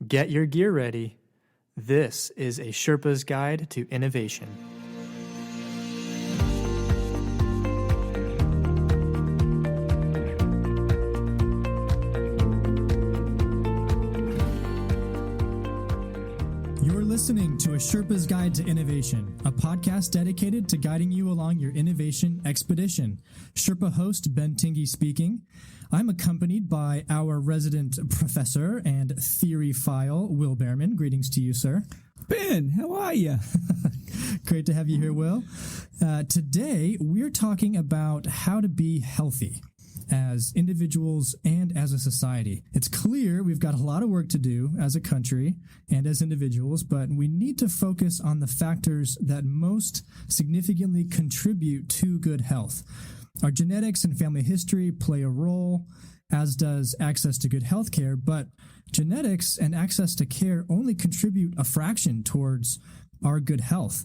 Get your gear ready. This is a Sherpa's Guide to Innovation. You're listening to A Sherpa's Guide to Innovation, a podcast dedicated to guiding you along your innovation expedition. Sherpa host Ben Tingey speaking. I'm accompanied by our resident professor and theoryphile, Will Behrman. Greetings to you, sir. Ben, how are you? Great to have you here, Will. Today, we're talking about how to be healthy as individuals and as a society. It's clear we've got a lot of work to do as a country and as individuals, but we need to focus on the factors that most significantly contribute to good health. Our genetics and family history play a role, as does access to good health care, but genetics and access to care only contribute a fraction towards our good health.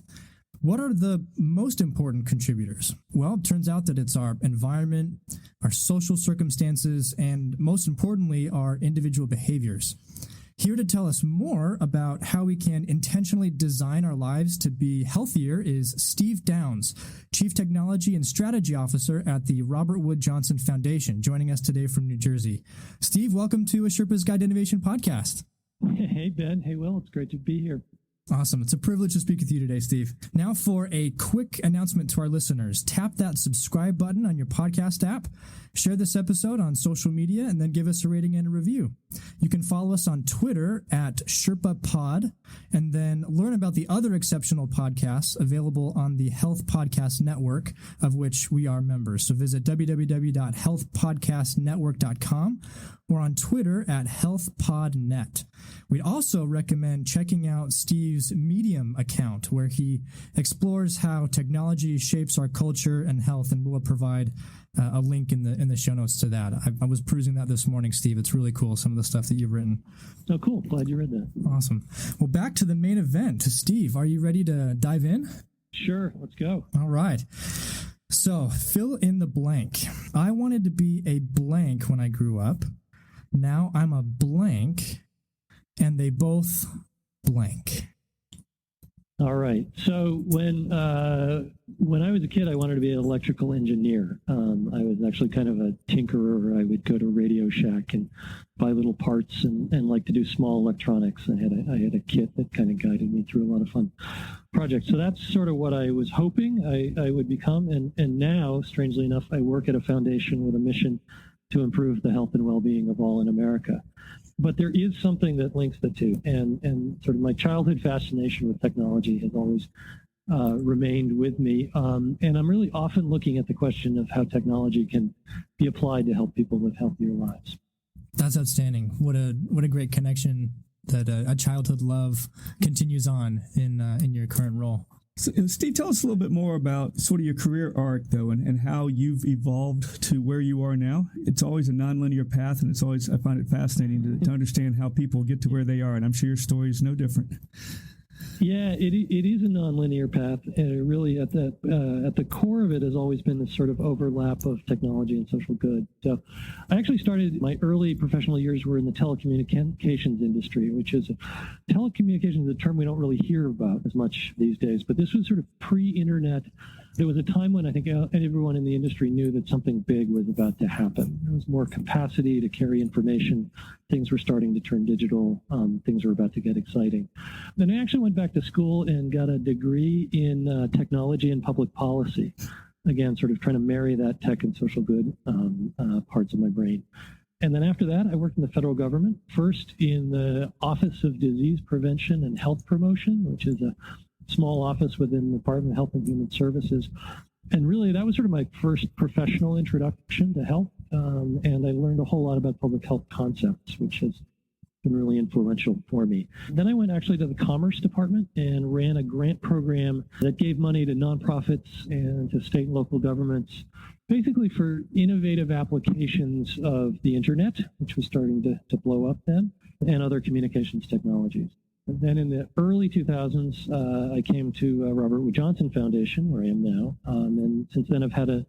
What are the most important contributors? Well, it turns out that it's our environment, our social circumstances, and most importantly, our individual behaviors. Here to tell us more about how we can intentionally design our lives to be healthier is Steve Downs, Chief Technology and Strategy Officer at the Robert Wood Johnson Foundation, joining us today from New Jersey. Steve, welcome to A Sherpa's Guide to Innovation podcast. Hey, Ben. Hey, Will. It's great to be here. Awesome. It's a privilege to speak with you today, Steve. Now for a quick announcement to our listeners. Tap that subscribe button on your podcast app, share this episode on social media, and then give us a rating and a review. You can follow us on Twitter at SherpaPod, and then learn about the other exceptional podcasts available on the Health Podcast Network, of which we are members. So visit www.healthpodcastnetwork.com or on Twitter at HealthPodNet. We'd also recommend checking out Steve's Medium account, where he explores how technology shapes our culture and health, and we'll provide a link in the show notes to that. I was perusing that this morning, Steve. It's really cool, some of the stuff that you've written. Oh, cool. Glad you read that. Awesome. Well, back to the main event. Steve, are you ready to dive in? Sure. Let's go. All right. So, fill in the blank. I wanted to be a blank when I grew up. Now I'm a blank, and they both blank. All right. So when I was a kid, I wanted to be an electrical engineer. I was actually kind of a tinkerer. I would go to Radio Shack and buy little parts and like to do small electronics. I had a kit that kind of guided me through a lot of fun projects. So that's sort of what I was hoping I would become. And now, strangely enough, I work at a foundation with a mission to improve the health and well-being of all in America. But there is something that links the two, and sort of my childhood fascination with technology has always remained with me, and I'm really often looking at the question of how technology can be applied to help people live healthier lives. That's outstanding. What a great connection that a childhood love continues on in your current role. So, Steve, tell us a little bit more about sort of your career arc, though, and how you've evolved to where you are now. It's always a nonlinear path, and I find it fascinating to understand how people get to where they are, and I'm sure your story is no different. Yeah, it is a nonlinear path, and really at the core of it has always been this sort of overlap of technology and social good. So I actually started, my early professional years were in the telecommunications industry, which is telecommunications is a term we don't really hear about as much these days, but this was sort of pre-internet. There was a time when I think everyone in the industry knew that something big was about to happen. There was more capacity to carry information. Things were starting to turn digital. Things were about to get exciting. Then I actually went back to school and got a degree in technology and public policy. Again, sort of trying to marry that tech and social good parts of my brain. And then after that, I worked in the federal government, first in the Office of Disease Prevention and Health Promotion, which is a small office within the Department of Health and Human Services. And really, that was sort of my first professional introduction to health. And I learned a whole lot about public health concepts, which has been really influential for me. Then I went actually to the Commerce Department and ran a grant program that gave money to nonprofits and to state and local governments, basically for innovative applications of the internet, which was starting to blow up then, and other communications technologies. And then in the early 2000s, I came to Robert Wood Johnson Foundation, where I am now. And since then, I've had a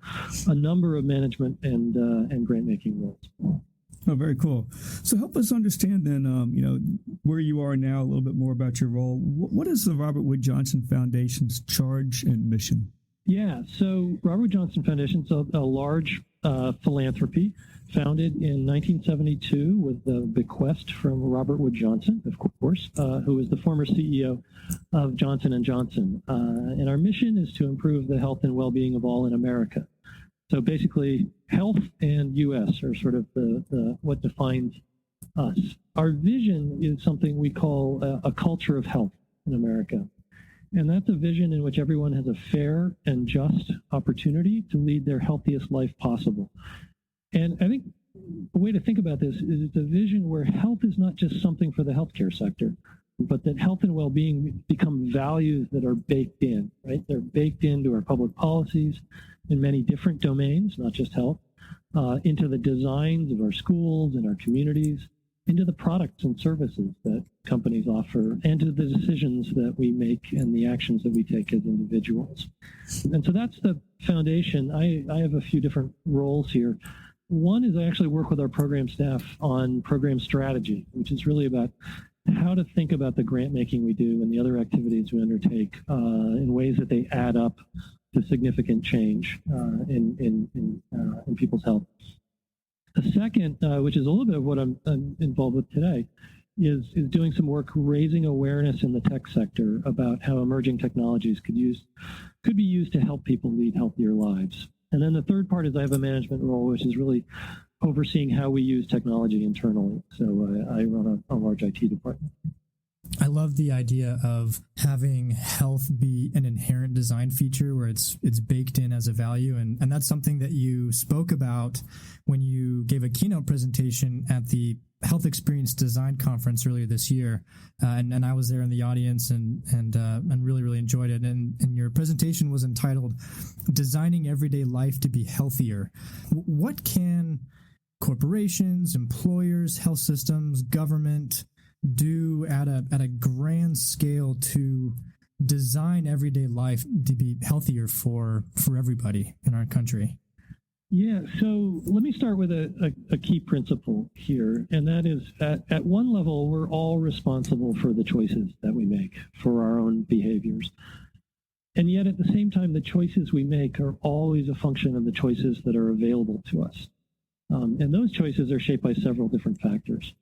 number of management and grant-making roles. Oh, very cool. So help us understand then, where you are now, a little bit more about your role. What is the Robert Wood Johnson Foundation's charge and mission? Yeah, so Robert Wood Johnson Foundation is a large philanthropy founded in 1972 with the bequest from Robert Wood Johnson, of course, who was the former CEO of Johnson & Johnson. And our mission is to improve the health and well-being of all in America. So basically, health and U.S. are sort of the what defines us. Our vision is something we call a culture of health in America. And that's a vision in which everyone has a fair and just opportunity to lead their healthiest life possible. And I think a way to think about this is it's a vision where health is not just something for the healthcare sector, but that health and well-being become values that are baked in, right? They're baked into our public policies in many different domains, not just health, into the designs of our schools and our communities, into the products and services that companies offer, and to the decisions that we make and the actions that we take as individuals. And so that's the foundation. I have a few different roles here. One is I actually work with our program staff on program strategy, which is really about how to think about the grant making we do and the other activities we undertake in ways that they add up to significant change in people's health. The second, which is a little bit of what I'm involved with today, is doing some work raising awareness in the tech sector about how emerging technologies could be used to help people lead healthier lives. And then the third part is I have a management role, which is really overseeing how we use technology internally. So I run a large IT department. I love the idea of having health be an inherent design feature where it's baked in as a value. And that's something that you spoke about when you gave a keynote presentation at the Health Experience Design Conference earlier this year. And I was there in the audience and really, really enjoyed it. And your presentation was entitled Designing Everyday Life to be Healthier. What can corporations, employers, health systems, government do at a grand scale to design everyday life to be healthier for everybody in our country? Yeah, so let me start with a key principle here, and that is at one level, we're all responsible for the choices that we make for our own behaviors. And yet at the same time, the choices we make are always a function of the choices that are available to us. And those choices are shaped by several different factors.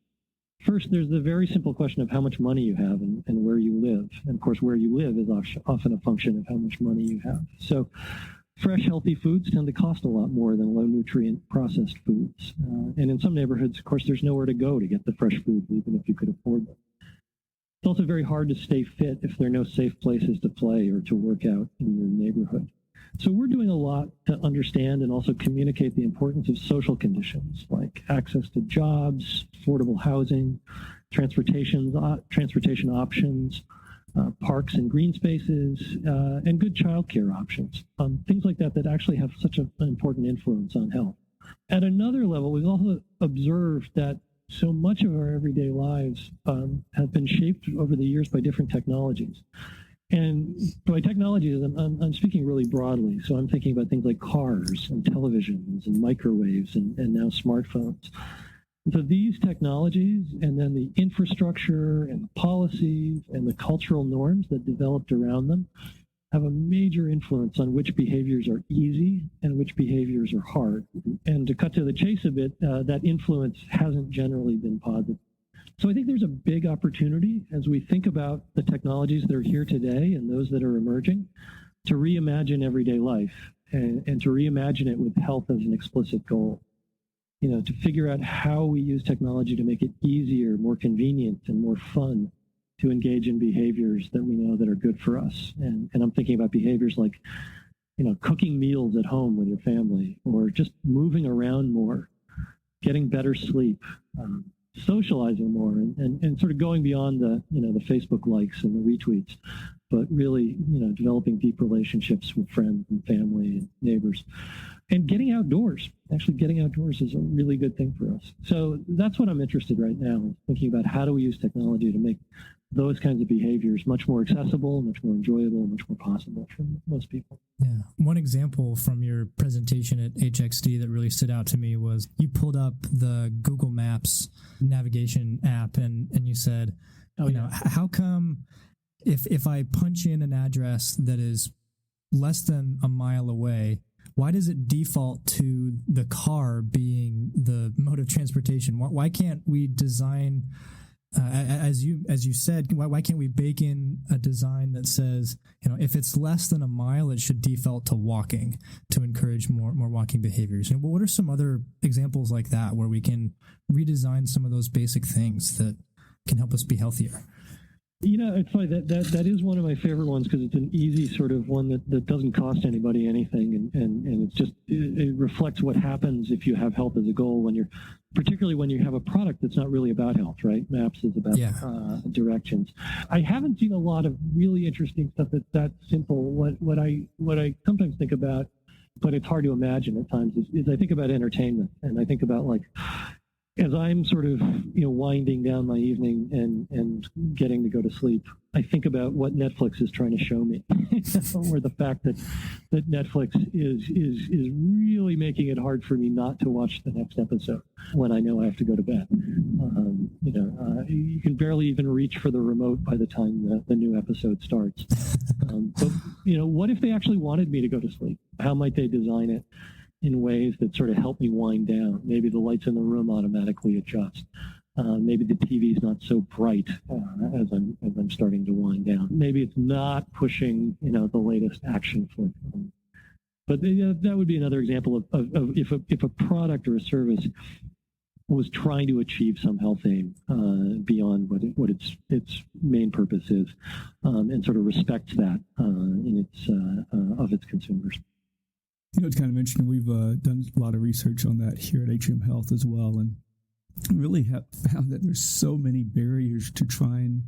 First, there's the very simple question of how much money you have and where you live. And of course, where you live is often a function of how much money you have. So fresh, healthy foods tend to cost a lot more than low-nutrient processed foods. And in some neighborhoods, of course, there's nowhere to go to get the fresh food, even if you could afford them. It's also very hard to stay fit if there are no safe places to play or to work out in your neighborhood. So we're doing a lot to understand and also communicate the importance of social conditions like access to jobs, affordable housing, transportation options, parks and green spaces, and good childcare options. Things like that actually have such an important influence on health. At another level, we've also observed that so much of our everyday lives have been shaped over the years by different technologies. And by technologies, I'm speaking really broadly. So I'm thinking about things like cars and televisions and microwaves and now smartphones. So these technologies and then the infrastructure and the policies and the cultural norms that developed around them have a major influence on which behaviors are easy and which behaviors are hard. And to cut to the chase a bit, that influence hasn't generally been positive. So I think there's a big opportunity as we think about the technologies that are here today and those that are emerging to reimagine everyday life and to reimagine it with health as an explicit goal. You know, to figure out how we use technology to make it easier, more convenient, and more fun to engage in behaviors that we know that are good for us. And I'm thinking about behaviors like, cooking meals at home with your family, or just moving around more, getting better sleep, socializing more, and sort of going beyond the Facebook likes and the retweets. but really, developing deep relationships with friends and family and neighbors, and getting outdoors. Actually, getting outdoors is a really good thing for us. So that's what I'm interested right now, thinking about how do we use technology to make those kinds of behaviors much more accessible, much more enjoyable, much more possible for most people. Yeah. One example from your presentation at HXD that really stood out to me was you pulled up the Google Maps navigation app and you said, how come if I punch in an address that is less than a mile away, why does it default to the car being the mode of transportation? Why can't we design, as you said, why can't we bake in a design that says, if it's less than a mile, it should default to walking to encourage more walking behaviors? And what are some other examples like that where we can redesign some of those basic things that can help us be healthier? It's funny that is one of my favorite ones because it's an easy sort of one that doesn't cost anybody anything, and it's just it reflects what happens if you have health as a goal particularly when you have a product that's not really about health, right? Maps is about directions. I haven't seen a lot of really interesting stuff that's that simple. What I sometimes think about, but it's hard to imagine at times, is I think about entertainment, and I think about as I'm sort of, winding down my evening and getting to go to sleep, I think about what Netflix is trying to show me, or the fact that Netflix is really making it hard for me not to watch the next episode when I know I have to go to bed. You can barely even reach for the remote by the time the new episode starts. But what if they actually wanted me to go to sleep? How might they design it in ways that sort of help me wind down? Maybe the lights in the room automatically adjust. Maybe the TV's not so bright as I'm starting to wind down. Maybe it's not pushing, the latest action flick. But that would be another example of if a product or a service was trying to achieve some health aim beyond what its main purpose is, and sort of respects that in of its consumers. It's kind of interesting. We've done a lot of research on that here at Atrium Health as well, and really have found that there's so many barriers to trying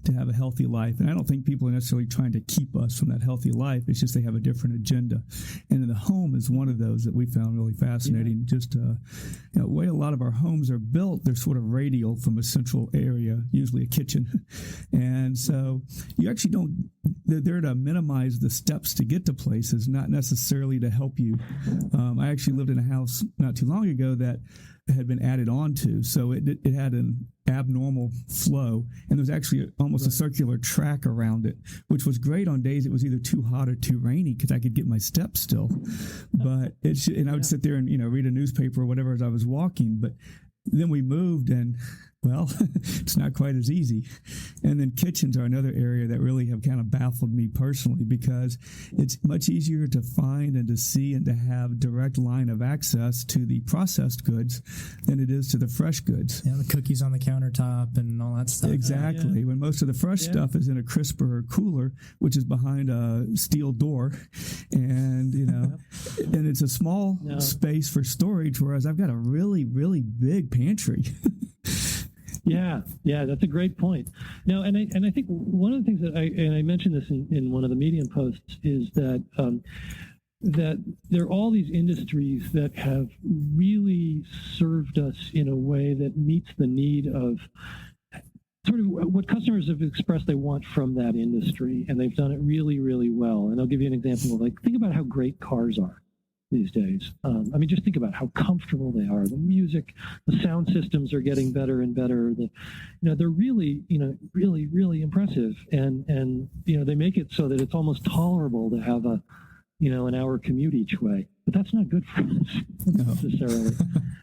to have a healthy life. And I don't think people are necessarily trying to keep us from that healthy life. It's just they have a different agenda. And in the home is one of those that we found really fascinating. Yeah. Just the way a lot of our homes are built, they're sort of radial from a central area, usually a kitchen. And so you actually they're there to minimize the steps to get to places, not necessarily to help you. I actually lived in a house not too long ago that had been added on to, so it had an abnormal flow, and there was actually almost a circular track around it, which was great on days it was either too hot or too rainy because I could get my steps still. But I would sit there and read a newspaper or whatever as I was walking. But then we moved, and well, it's not quite as easy. And then kitchens are another area that really have kind of baffled me personally, because it's much easier to find and to see and to have direct line of access to the processed goods than it is to the fresh goods. Yeah, the cookies on the countertop and all that stuff. Exactly. Yeah. When most of the fresh stuff is in a crisper or cooler, which is behind a steel door. And, and it's a small space for storage, whereas I've got a really, really big pantry. Yeah, that's a great point. Now, and I think one of the things that I mentioned this in one of the Medium posts is that that there are all these industries that have really served us in a way that meets the need of sort of what customers have expressed they want from that industry, and they've done it really, really well. And I'll give you an example of think about how great cars are these days. Just think about how comfortable they are. The music, the sound systems are getting better and better. They're really, really, really impressive. And they make it so that it's almost tolerable to have an hour commute each way. But that's not good for us necessarily.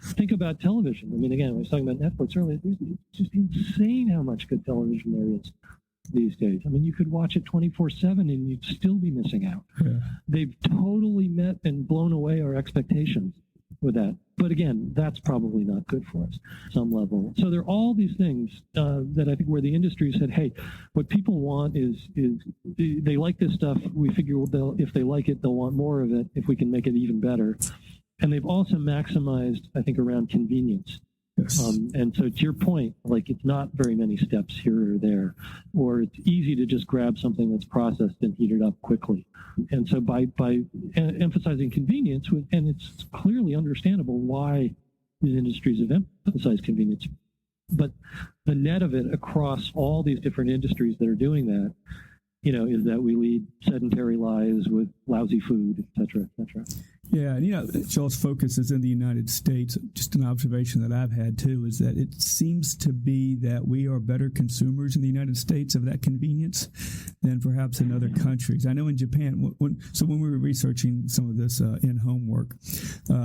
Think about television. Again, I was talking about Netflix earlier. It's just insane how much good television there is these days. You could watch it 24/7 and you'd still be missing out. Yeah. They've totally met and blown away our expectations with that. But again, that's probably not good for us at some level. So there are all these things that I think where the industry said, hey, what people want is they like this stuff. We figure if they like it, they'll want more of it if we can make it even better. And they've also maximized, I think, around convenience. Yes. And so to your point, like it's not very many steps here or there, or it's easy to just grab something that's processed and heat it up quickly. And so by emphasizing convenience, and it's clearly understandable why these industries have emphasized convenience, but the net of it across all these different industries that are doing that, is that we lead sedentary lives with lousy food, et cetera, et cetera. Yeah, and Joel's focus is in the United States. Just an observation that I've had too is that it seems to be that we are better consumers in the United States of that convenience than perhaps in other countries. I know in Japan, when we were researching some of this in-home work,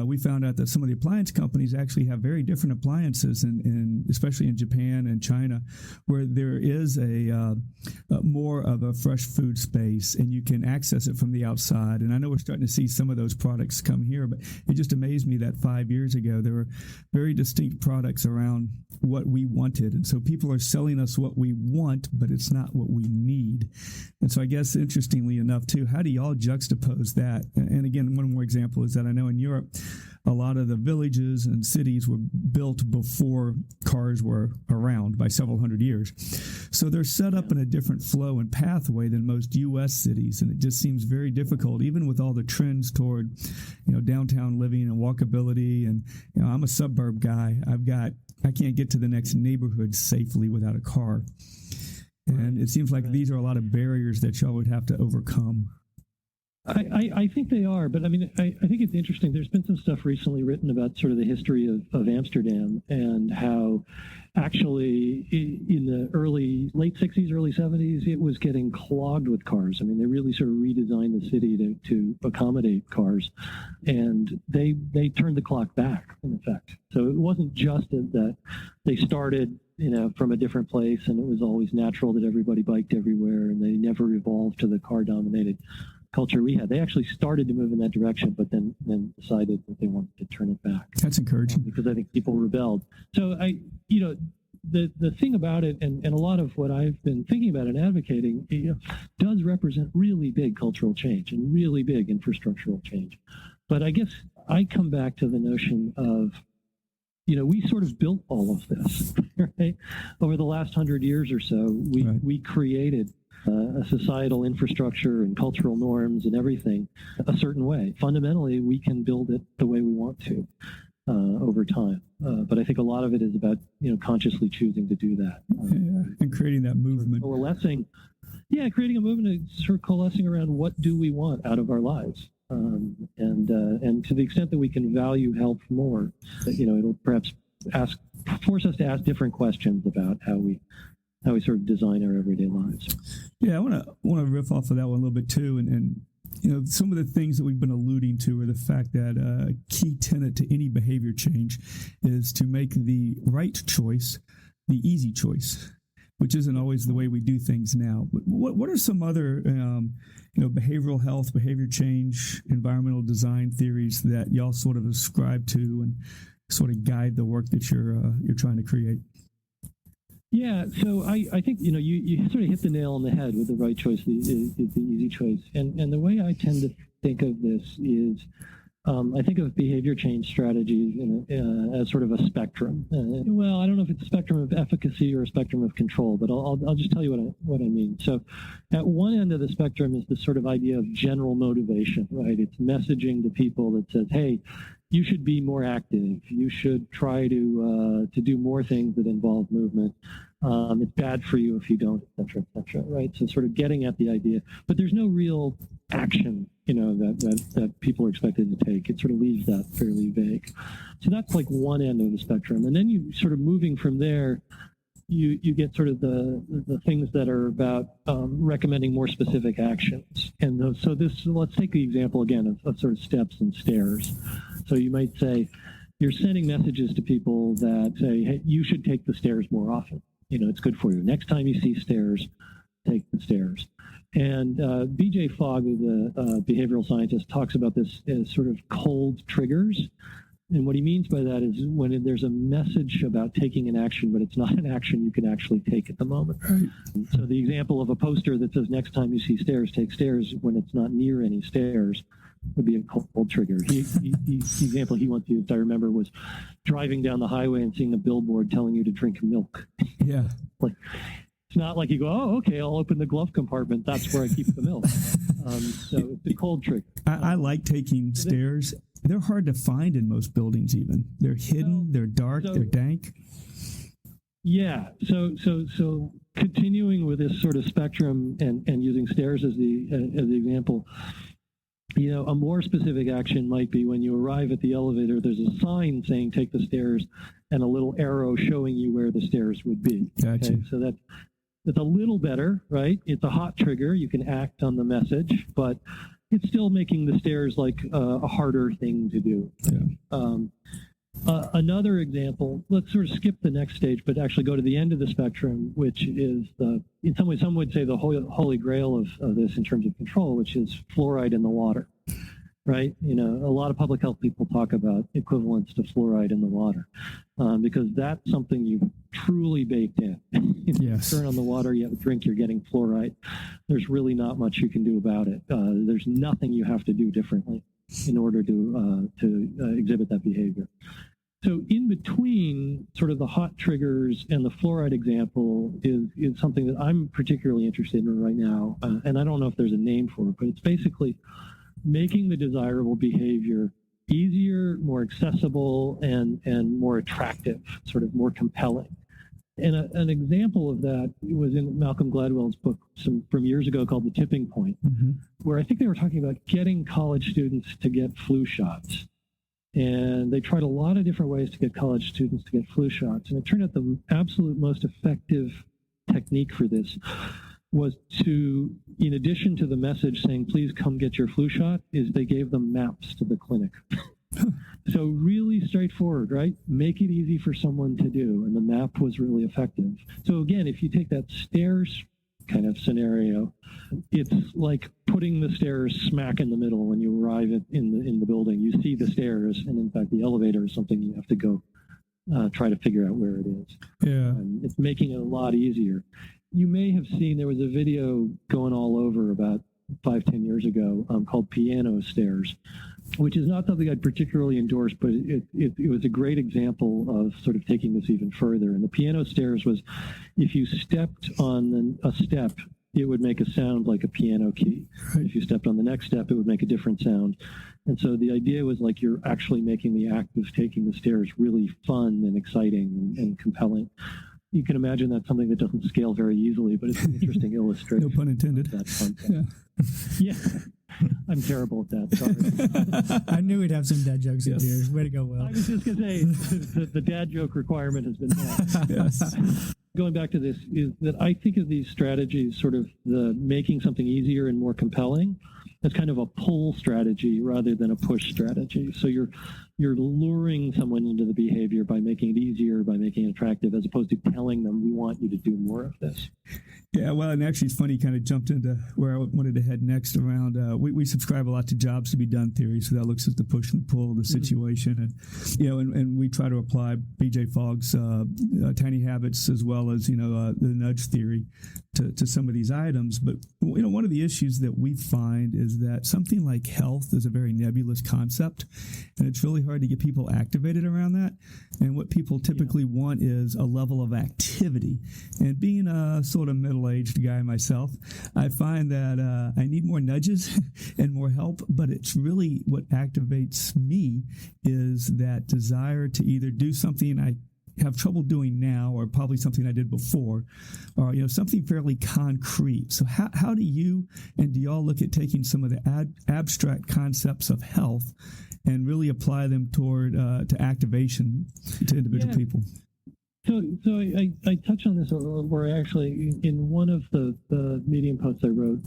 we found out that some of the appliance companies actually have very different appliances, especially in Japan and China, where there is a more of a fresh food space, and you can access it from the outside. And I know we're starting to see some of those products come here, but it just amazed me that 5 years ago there were very distinct products around what we wanted, and so people are selling us what we want, but it's not what we need. And so I guess interestingly enough too, how do y'all juxtapose that? And again, one more example is that I know in Europe a lot of the villages and cities were built before cars were around by several hundred years, so they're set up in a different flow and pathway than most U.S. cities, and it just seems very difficult, even with all the trends toward downtown living and walkability. And I'm a suburb guy. I can't get to the next neighborhood safely without a car, and it seems like these are a lot of barriers that y'all would have to overcome. I think they are, but I mean, I think it's interesting. There's been some stuff recently written about sort of the history of Amsterdam and how actually in the late 60s, early 70s, it was getting clogged with cars. I mean, they really sort of redesigned the city to accommodate cars, and they turned the clock back, in effect. So it wasn't just that they started from a different place and it was always natural that everybody biked everywhere, and they never evolved to the car-dominated culture we had. They actually started to move in that direction, but then decided that they wanted to turn it back. That's encouraging, because I think people rebelled. So the thing about it, and a lot of what I've been thinking about and advocating, does represent really big cultural change and really big infrastructural change. But I guess I come back to the notion of, we sort of built all of this, right? Over the last 100 years or so, we created a societal infrastructure and cultural norms and everything a certain way. Fundamentally, we can build it the way we want to over time. But I think a lot of it is about, consciously choosing to do that. And creating that movement. Coalescing. Yeah, creating a movement and sort of coalescing around what do we want out of our lives. And to the extent that we can value health more, it'll perhaps force us to ask different questions about how we sort of design our everyday lives. Yeah, I want to riff off of that one a little bit too, and some of the things that we've been alluding to are the fact that a key tenet to any behavior change is to make the right choice the easy choice, which isn't always the way we do things now. But what are some other behavioral health, behavior change, environmental design theories that y'all sort of ascribe to and sort of guide the work that you're trying to create? Yeah, so I think you sort of hit the nail on the head with the right choice is the easy choice, and the way I tend to think of this is I think of behavior change strategies as sort of a spectrum. Well, I don't know if it's a spectrum of efficacy or a spectrum of control, but I'll just tell you what I mean. So, at one end of the spectrum is this sort of idea of general motivation, right? It's messaging to people that says, "Hey, you should be more active. You should try to do more things that involve movement. It's bad for you if you don't, et cetera, right?" So sort of getting at the idea, but there's no real action, that people are expected to take. It sort of leaves that fairly vague. So that's like one end of the spectrum, and then you sort of moving from there, you get sort of the things that are about recommending more specific actions. And let's take the example again of sort of steps and stairs. So you might say you're sending messages to people that say, "Hey, you should take the stairs more often. It's good for you. Next time you see stairs, take the stairs." And BJ Fogg, who's a behavioral scientist, talks about this as sort of cold triggers. And what he means by that is when there's a message about taking an action, but it's not an action you can actually take at the moment. Right. So the example of a poster that says, "Next time you see stairs, take stairs," when it's not near any stairs, would be a cold trigger. The example he once used, I remember, was driving down the highway and seeing a billboard telling you to drink milk. Yeah. Like, it's not like you go, oh, okay, I'll open the glove compartment. That's where I keep the milk. So it's a cold trigger. I like taking stairs. They're hard to find in most buildings even. They're hidden, they're dark, they're dank. Yeah. So continuing with this sort of spectrum and using stairs as the example, a more specific action might be when you arrive at the elevator, there's a sign saying take the stairs and a little arrow showing you where the stairs would be. Gotcha. Okay? So that's a little better, right? It's a hot trigger. You can act on the message, but it's still making the stairs like a harder thing to do. Yeah. Another example, let's sort of skip the next stage, but actually go to the end of the spectrum, which is in some ways, some would say the holy grail of this in terms of control, which is fluoride in the water, right? A lot of public health people talk about equivalents to fluoride in the water because that's something you've truly baked in. Yes. You turn on the water, you have a drink, you're getting fluoride. There's really not much you can do about it. There's nothing you have to do differently in order to exhibit that behavior. So in between sort of the hot triggers and the fluoride example is something that I'm particularly interested in right now. And I don't know if there's a name for it, but it's basically making the desirable behavior easier, more accessible, and more attractive, sort of more compelling. And an example of that was in Malcolm Gladwell's book from years ago called The Tipping Point, where I think they were talking about getting college students to get flu shots. And they tried a lot of different ways to get college students to get flu shots. And it turned out the absolute most effective technique for this was to, in addition to the message saying, please come get your flu shot, is they gave them maps to the clinic. So really straightforward, right? Make it easy for someone to do. And the map was really effective. So again, if you take that stairs kind of scenario, it's like putting the stairs smack in the middle when you arrive in the building. You see the stairs, and in fact, the elevator is something you have to go try to figure out where it is. Yeah. It's making it a lot easier. You may have seen there was a video going all over about 5-10 years ago called Piano Stairs, which is not something I'd particularly endorse, but it was a great example of sort of taking this even further. And the piano stairs was, if you stepped on a step, it would make a sound like a piano key. Right. If you stepped on the next step, it would make a different sound. And so the idea was like you're actually making the act of taking the stairs really fun and exciting and compelling. You can imagine that's something that doesn't scale very easily, but it's an interesting illustration. No pun intended. Of that concept. Yeah. I'm terrible at that. Sorry. I knew we'd have some dad jokes in here. Way to go, Will. I was just going to say the dad joke requirement has been met. Yes. Going back to this, is that I think of these strategies, sort of the making something easier and more compelling, as kind of a pull strategy rather than a push strategy. So you're luring someone into the behavior by making it easier, by making it attractive, as opposed to telling them, we want you to do more of this. Yeah, well, and actually it's funny, you kind of jumped into where I wanted to head next around. We subscribe a lot to jobs to be done theory, so that looks at the push and pull of the situation. And, and we try to apply B.J. Fogg's tiny habits as well as, the nudge theory to some of these items. But, one of the issues that we find is that something like health is a very nebulous concept, and it's really hard to get people activated around that. And what people typically want is a level of activity. And being a sort of middle-aged guy myself, I find that I need more nudges and more help, but it's really what activates me is that desire to either do something I have trouble doing now, or probably something I did before, or something fairly concrete. So how do you and do y'all look at taking some of the abstract concepts of health and really apply them toward to activation to individual people? So I touched on this a little, where I actually, in one of the Medium posts I wrote,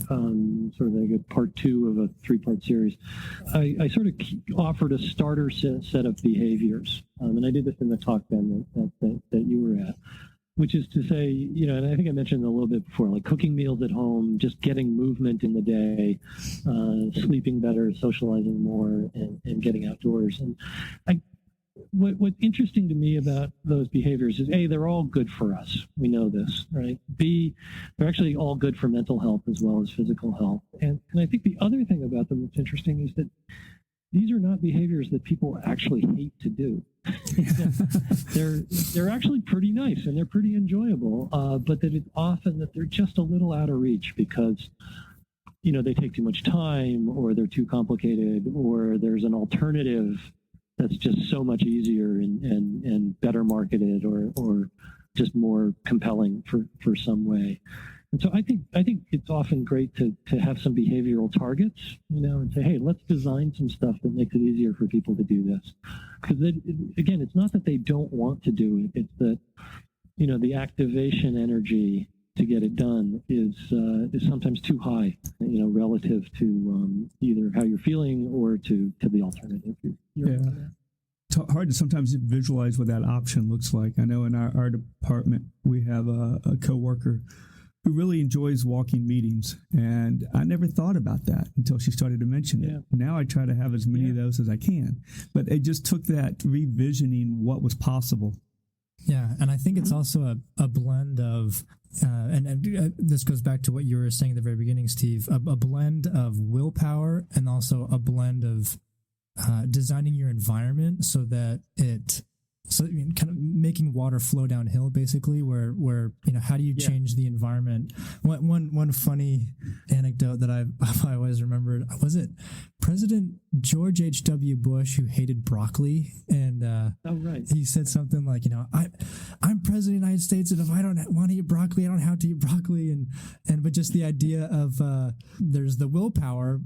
sort of like a part 2 of a 3-part series, I sort of offered a starter set of behaviors. And I did this in the talk, Ben, that you were at, which is to say, and I think I mentioned a little bit before, like cooking meals at home, just getting movement in the day, sleeping better, socializing more, and getting outdoors. And what's interesting to me about those behaviors is A, they're all good for us. We know this, right? B, they're actually all good for mental health as well as physical health. And I think the other thing about them that's interesting is that these are not behaviors that people actually hate to do. they're actually pretty nice and they're pretty enjoyable, but that it's often that they're just a little out of reach because they take too much time, or they're too complicated, or there's an alternative that's just so much easier and better marketed, or just more compelling for some way. And so I think it's often great to have some behavioral targets, and say, hey, let's design some stuff that makes it easier for people to do this. Because again, it's not that they don't want to do it; it's that the activation energy to get it done is sometimes too high, relative to either how you're feeling or to the alternative. Yeah. It's hard to sometimes visualize what that option looks like. I know in our department, we have a coworker who really enjoys walking meetings. And I never thought about that until she started to mention it. Now I try to have as many of those as I can. But it just took that revisioning what was possible. Yeah, and I think it's also a blend of, and this goes back to what you were saying at the very beginning, Steve, a blend of willpower and also a blend of designing your environment so that kind of making water flow downhill, basically, where how do you change the environment? One funny anecdote that I always remembered, was it President George H.W. Bush who hated broccoli? And he said something like, I'm president of the United States, and if I don't want to eat broccoli, I don't have to eat broccoli. But just the idea of there's the willpower,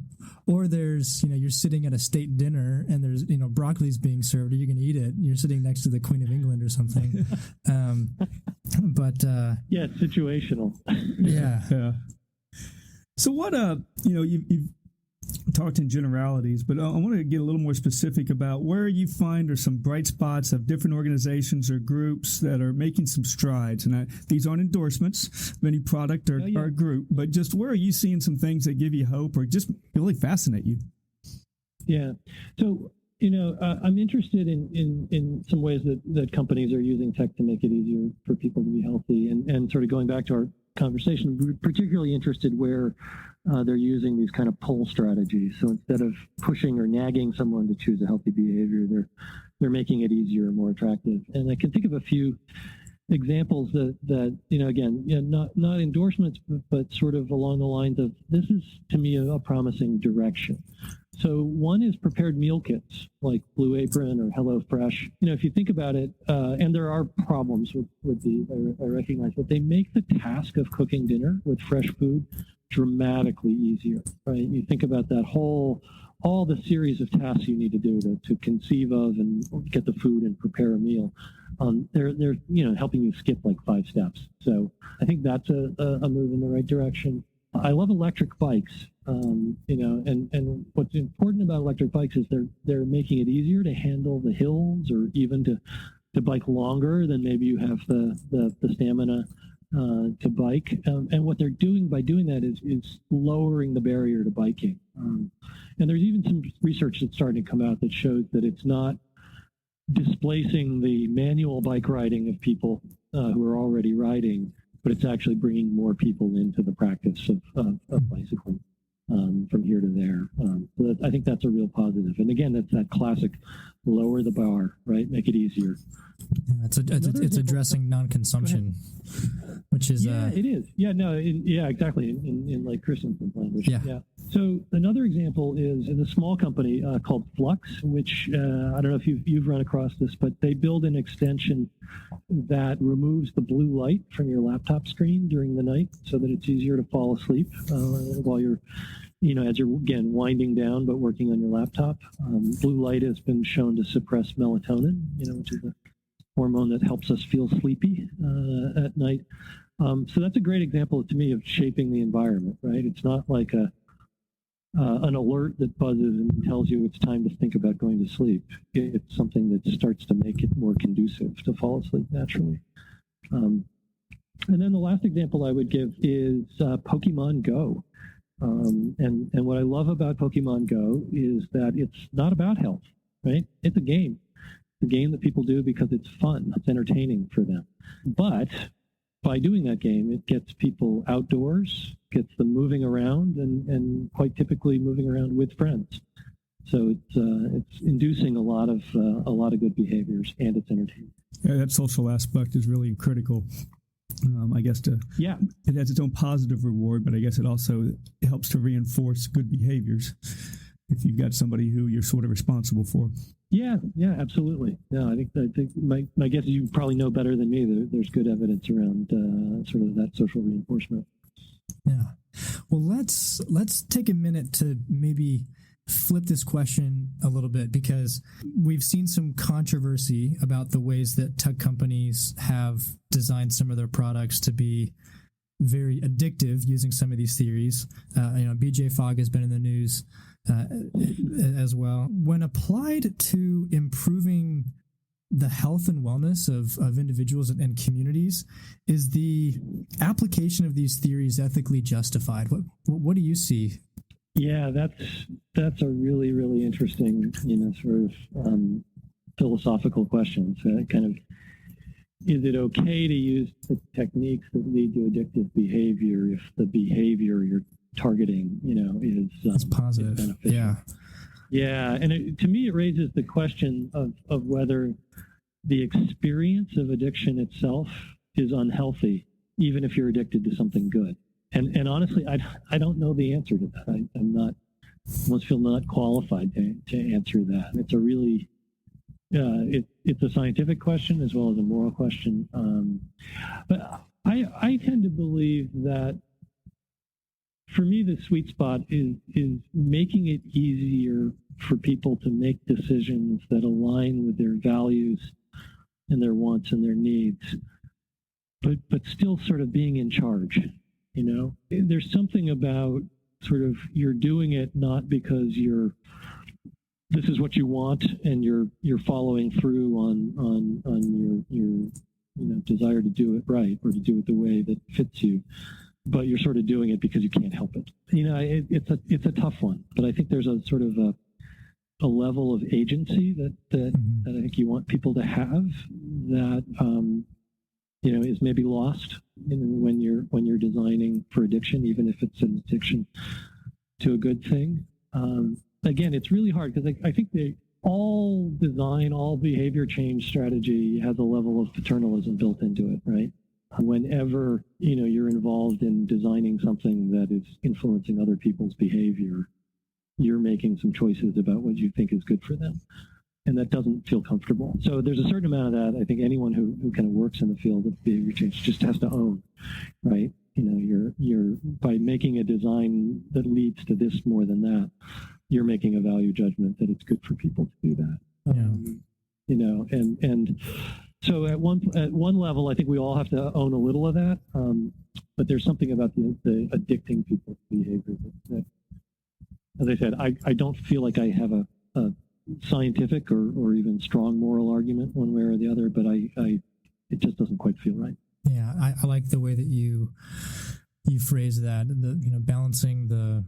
or there's, you're sitting at a state dinner and there's, broccoli's being served. Are you going to eat it? You're sitting next to the Queen of England or something. It's situational. Yeah. So what, you've talked in generalities, but I want to get a little more specific about where you find are some bright spots of different organizations or groups that are making some strides. And these aren't endorsements of any product or group, but just where are you seeing some things that give you hope or just really fascinate you? Yeah. So, I'm interested in some ways that companies are using tech to make it easier for people to be healthy, and sort of going back to our conversation, we're particularly interested where they're using these kind of pull strategies. So instead of pushing or nagging someone to choose a healthy behavior, they're making it easier and more attractive. And I can think of a few examples that again, not endorsements, but sort of along the lines of, this is to me a promising direction. So one is prepared meal kits like Blue Apron or HelloFresh. If you think about it, and there are problems with these, I recognize, but they make the task of cooking dinner with fresh food dramatically easier, right? You think about that all the series of tasks you need to do to conceive of and get the food and prepare a meal. They're helping you skip like 5 steps. So I think that's a move in the right direction. I love electric bikes, and what's important about electric bikes is they're making it easier to handle the hills, or even to bike longer than maybe you have the stamina to bike. And what they're doing by doing that is lowering the barrier to biking. And there's even some research that's starting to come out that shows that it's not displacing the manual bike riding of people who are already riding, but it's actually bringing more people into the practice of bicycling from here to there. So I think that's a real positive. And again, that's that classic lower the bar, right? Make it easier. Yeah, it's addressing non-consumption, which is it is. Exactly. In like Christensen's language. Yeah. So another example is in a small company called Flux, which I don't know if you've run across this, but they build an extension that removes the blue light from your laptop screen during the night, so that it's easier to fall asleep while you're, as you're again winding down but working on your laptop. Blue light has been shown to suppress melatonin, which is a hormone that helps us feel sleepy at night. So that's a great example to me of shaping the environment, right? It's not like an alert that buzzes and tells you it's time to think about going to sleep. It's something that starts to make it more conducive to fall asleep naturally. And then the last example I would give is Pokemon Go. And what I love about Pokemon Go is that it's not about health, right? It's a game. a game that people do because it's fun, it's entertaining for them. But by doing that game, it gets people outdoors, gets them moving around, and quite typically moving around with friends. So it's inducing a lot of good behaviors, and it's entertaining. Yeah, that social aspect is really critical. I guess it has its own positive reward, but I guess it also helps to reinforce good behaviors if you've got somebody who you're sort of responsible for. Yeah, absolutely. No, I think my guess is you probably know better than me. There's good evidence around sort of that social reinforcement. Yeah. Well, let's take a minute to maybe flip this question a little bit, because we've seen some controversy about the ways that tech companies have designed some of their products to be very addictive using some of these theories. BJ Fogg has been in the news as well. When applied to improving the health and wellness of individuals and communities, is the application of these theories ethically justified? What do you see? Yeah, that's a really, really interesting, sort of philosophical question. So kind of, is it okay to use the techniques that lead to addictive behavior if the behavior you're targeting, is positive? Is beneficial? Yeah, and to me, it raises the question of whether the experience of addiction itself is unhealthy, even if you're addicted to something good. And honestly, I don't know the answer to that. I'm not, almost feel not qualified to answer that. It's a really, it's a scientific question as well as a moral question. But I tend to believe that, for me, the sweet spot is making it easier for people to make decisions that align with their values and their wants and their needs, but still sort of being in charge. There's something about sort of, you're doing it not because this is what you want and you're following through on your desire to do it right or to do it the way that fits you, but you're sort of doing it because you can't help it. It's a tough one, but I think there's a sort of a level of agency that I think you want people to have that is maybe lost when you're designing for addiction, even if it's an addiction to a good thing. Again, it's really hard because I think all design, all behavior change strategy has a level of paternalism built into it, right? Whenever you're involved in designing something that is influencing other people's behavior, you're making some choices about what you think is good for them. And that doesn't feel comfortable. So there's a certain amount of that. I think anyone who kind of works in the field of behavior change just has to own, right? You're by making a design that leads to this more than that, you're making a value judgment that it's good for people to do that. And so at one level, I think we all have to own a little of that. But there's something about the addicting people's behavior that, as I said, I don't feel like I have a scientific or even strong moral argument one way or the other, but it just doesn't quite feel right. Yeah, I like the way that you phrase that, balancing the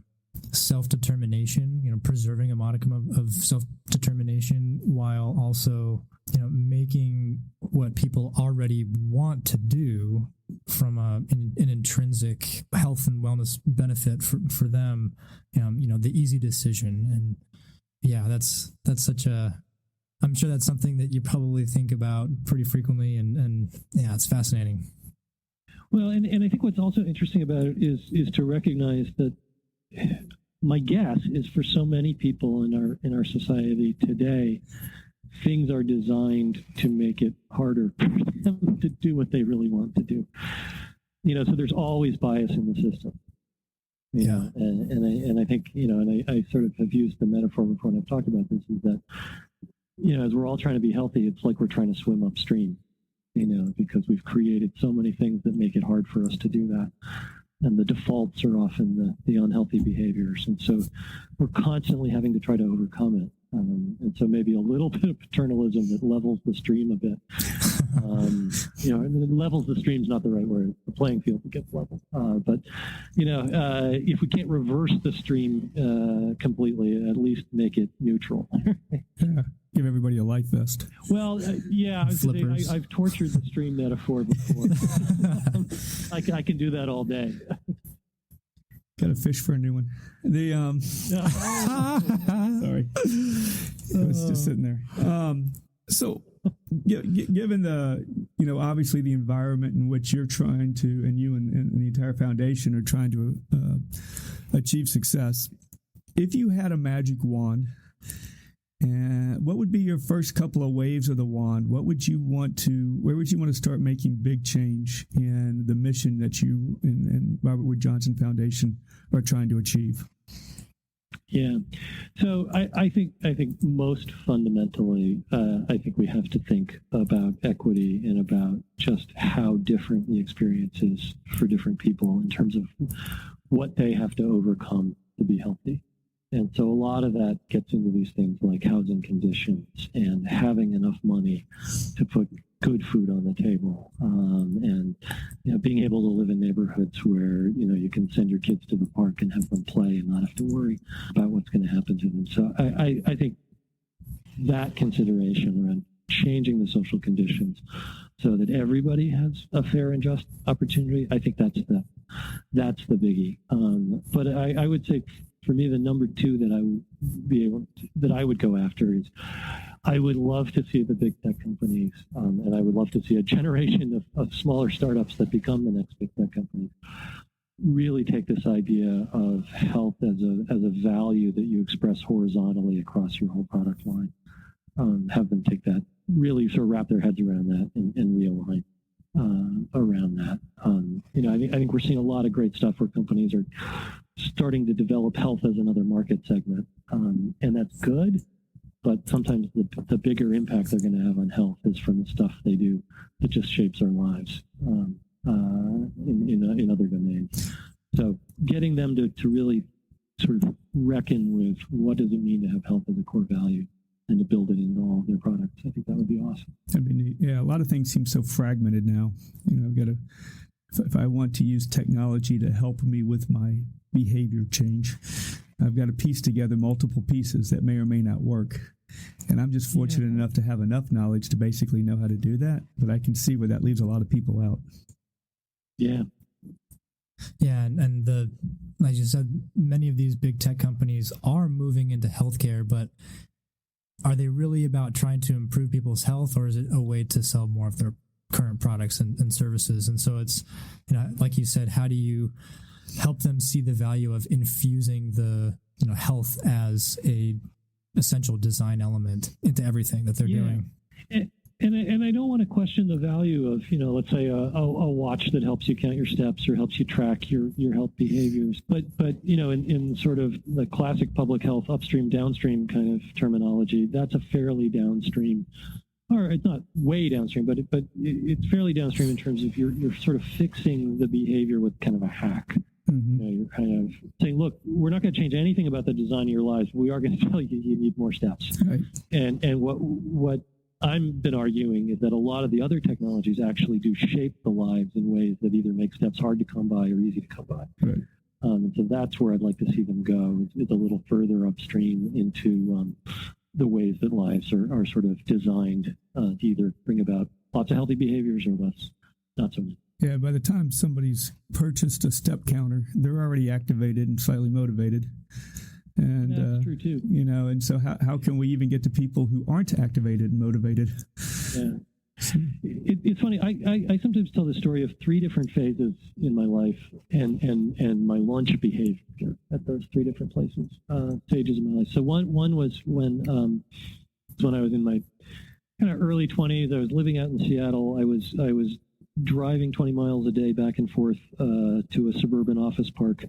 self-determination, preserving a modicum of self-determination while also, making what people already want to do from an intrinsic health and wellness benefit for them, the easy decision. And yeah, that's such I'm sure that's something that you probably think about pretty frequently, and yeah, it's fascinating. Well, and I think what's also interesting about it is to recognize that my guess is for so many people in our society today, things are designed to make it harder for them to do what they really want to do. So there's always bias in the system. And I think, and I sort of have used the metaphor before when I've talked about this, is that, as we're all trying to be healthy, it's like we're trying to swim upstream, because we've created so many things that make it hard for us to do that. And the defaults are often the unhealthy behaviors. And so we're constantly having to try to overcome it. And so maybe a little bit of paternalism that levels the stream a bit. Levels the stream's not the right word. The playing field gets leveled. But if we can't reverse the stream completely, at least make it neutral. Yeah. Give everybody a life vest. Well, I've tortured the stream metaphor before. I can do that all day. Got to fish for a new one. Sorry, I was just sitting there. So, given the, obviously the environment in which you're trying to, and you and the entire foundation are trying to achieve success, if you had a magic wand, what would be your first couple of waves of the wand? Where would you want to start making big change in the mission that you and Robert Wood Johnson Foundation are trying to achieve? Yeah. So I think most fundamentally, I think we have to think about equity and about just how different the experience is for different people in terms of what they have to overcome to be healthy. And so a lot of that gets into these things like housing conditions and having enough money to put good food on the table, and being able to live in neighborhoods where you can send your kids to the park and have them play and not have to worry about what's going to happen to them. So I think that consideration around changing the social conditions so that everybody has a fair and just opportunity, I think that's the biggie. But I would say, for me, the number two that I would go after is, I would love to see the big tech companies, and I would love to see a generation of smaller startups that become the next big tech companies, really take this idea of health as a value that you express horizontally across your whole product line. Have them take that, really sort of wrap their heads around that and realign around that. I think we're seeing a lot of great stuff where companies are starting to develop health as another market segment, and that's good. But sometimes the bigger impact they're going to have on health is from the stuff they do that just shapes our lives in other domains. So getting them to really sort of reckon with what does it mean to have health as a core value and to build it into all of their products, I think that would be awesome. That'd be neat. Yeah, a lot of things seem so fragmented now. I've got to, if I want to use technology to help me with my behavior change, I've got to piece together multiple pieces that may or may not work. And I'm just fortunate enough to have enough knowledge to basically know how to do that. But I can see where that leaves a lot of people out. Yeah. Yeah, and like you said, many of these big tech companies are moving into healthcare, but are they really about trying to improve people's health, or is it a way to sell more of their current products and services? And so it's, like you said, how do you help them see the value of infusing the health as a essential design element into everything that they're doing? And I don't want to question the value of, let's say a watch that helps you count your steps or helps you track your health behaviors. But in sort of the classic public health upstream, downstream kind of terminology, that's a fairly downstream, or it's not way downstream, but it's fairly downstream in terms of you're sort of fixing the behavior with kind of a hack. Mm-hmm. You're kind of saying, look, we're not going to change anything about the design of your lives. We are going to tell you need more steps. Right. And what I've been arguing is that a lot of the other technologies actually do shape the lives in ways that either make steps hard to come by or easy to come by. Right. And so that's where I'd like to see them go, is a little further upstream into the ways that lives are sort of designed to either bring about lots of healthy behaviors or less, not so much. Yeah, by the time somebody's purchased a step counter, they're already activated and slightly motivated. And that's true too. And so how can we even get to people who aren't activated and motivated? Yeah. It's funny. I sometimes tell the story of three different phases in my life and my lunch behavior at those three different stages of my life. So one was when I was in my kind of early 20s. I was living out in Seattle. I was driving 20 miles a day back and forth to a suburban office park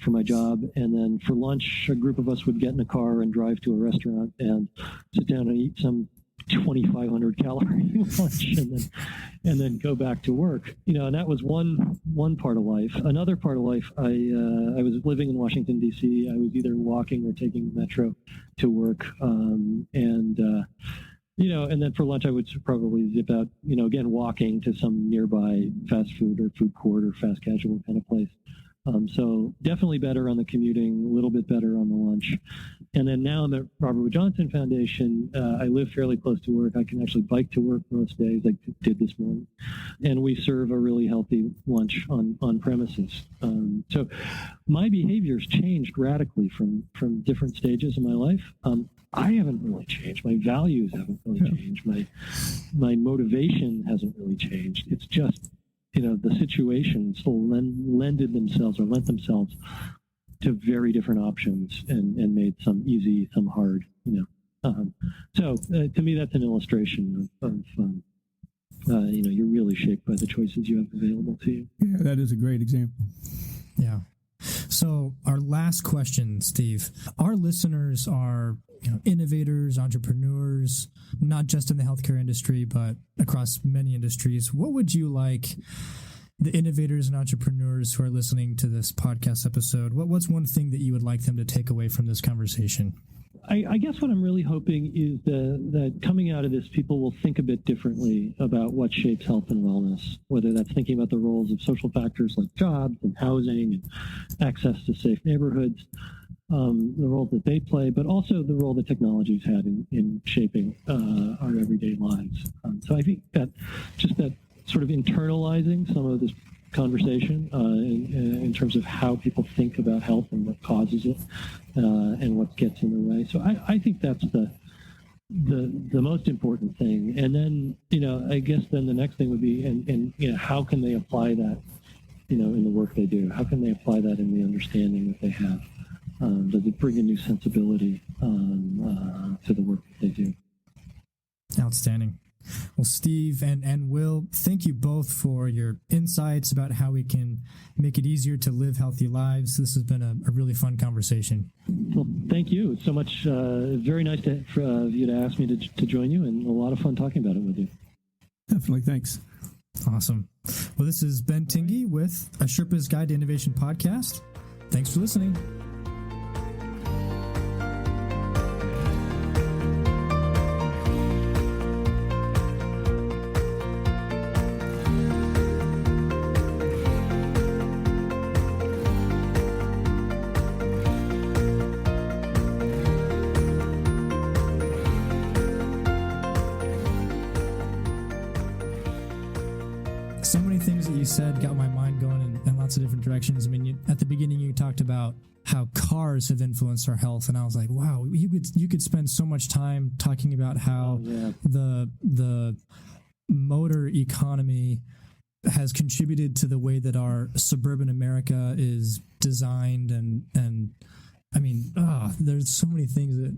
for my job. And then for lunch, a group of us would get in a car and drive to a restaurant and sit down and eat some 2,500 calorie lunch and then go back to work. And that was one part of life. Another part of life, I was living in Washington, D.C. I was either walking or taking the metro to work. And then for lunch, I would probably zip out, again, walking to some nearby fast food or food court or fast casual kind of place. So definitely better on the commuting, a little bit better on the lunch. And then now I'm at Robert Wood Johnson Foundation. I live fairly close to work. I can actually bike to work most days, like I did this morning. And we serve a really healthy lunch on premises. So my behavior's changed radically from different stages of my life. I haven't really changed. My values haven't really changed. My motivation hasn't really changed. It's just, the situations lent themselves to very different options and made some easy, some hard, So to me, that's an illustration of you're really shaped by the choices you have available to you. Yeah, that is a great example. Yeah. So our last question, Steve, our listeners are innovators, entrepreneurs, not just in the healthcare industry, but across many industries. What would you like the innovators and entrepreneurs who are listening to this podcast episode, what's one thing that you would like them to take away from this conversation? I guess what I'm really hoping is that coming out of this, people will think a bit differently about what shapes health and wellness, whether that's thinking about the roles of social factors like jobs and housing and access to safe neighborhoods, the role that they play, but also the role that technology's had in shaping our everyday lives. So I think that just that sort of internalizing some of this conversation in terms of how people think about health and what causes it and what gets in the way. So I think that's the most important thing. And then, I guess then the next thing would be, and how can they apply that, in the work they do? How can they apply that in the understanding that they have? Does it bring a new sensibility to the work that they do? Outstanding. Well, Steve and Will, thank you both for your insights about how we can make it easier to live healthy lives. This has been a really fun conversation. Well, thank you so much. Very nice for you to ask me to join you, and a lot of fun talking about it with you. Definitely. Thanks. Awesome. Well, this is Ben Tingy with a Sherpa's Guide to Innovation podcast. Thanks for listening. So many things that you said got my mind going in lots of different directions. I mean, at the beginning, you talked about how cars have influenced our health, and I was like, wow, you could spend so much time talking about how the motor economy has contributed to the way that our suburban America is designed, and I mean, there's so many things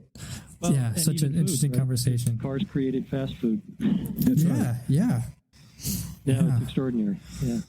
that, such an interesting conversation. Cars created fast food. That's right. Yeah. Yeah, it's extraordinary. Yeah.